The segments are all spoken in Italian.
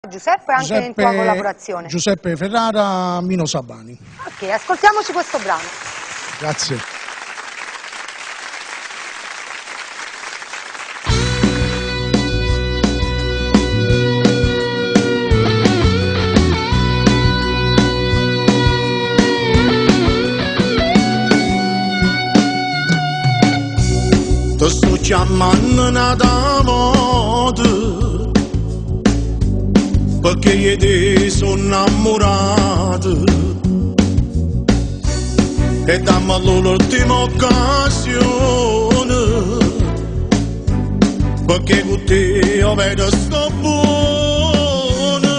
Giuseppe, anche in tua collaborazione. Giuseppe Ferrara, Mino Sabani. Ok, ascoltiamoci questo brano. Grazie. Ti sto chiamando da moda perché io ti sono innamorato e dammi l'ultima occasione perché con te io vedo sto buono.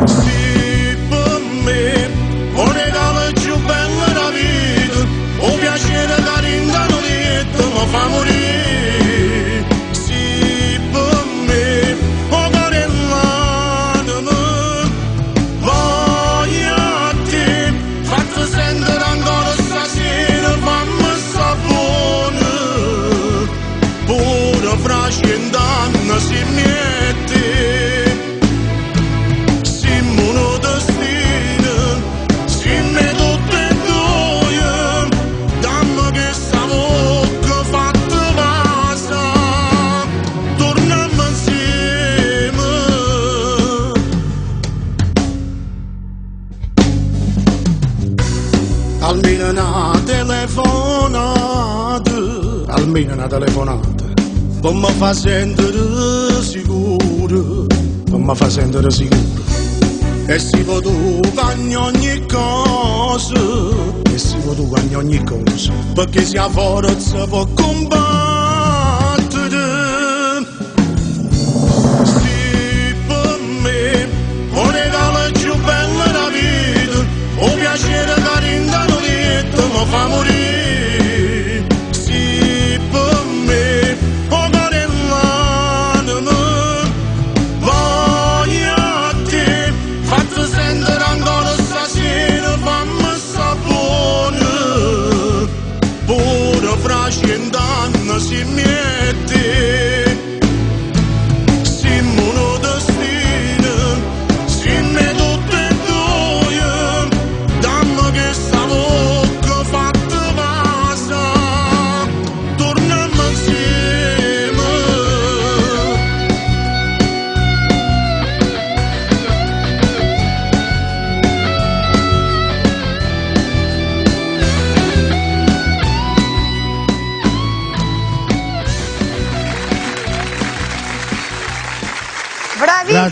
Sì, per me un regalo più bello della vita, un piacere che rinda mi fa morire. Sì, per me un cuore l'anima voglio a te, fatti sentire ancora stasera, fammi sapone pure fra 100 anni si mette. Siamo un destino, siamo tutti e due, dammi che sta bocca fatta passa, torniamo insieme. Almeno una telefonata, almeno una telefonata, per mi fa sentire sicuro, per mi fa sentire sicuro. E si può tu in ogni cosa, e si può tu in ogni cosa, perché si ha forza può combattere. Sì, per me un regalo più bello della vita, un piacere che rinda mi fa morire. Sì, per me un cuore l'anima voglio a te, fatti sentire ancora stasera, fammi sapone pure fra 100 anni si mette. Siamo un destino, siamo tutti e due, dammi che sta bocca fatta passa, torniamo insieme. Bravissimo!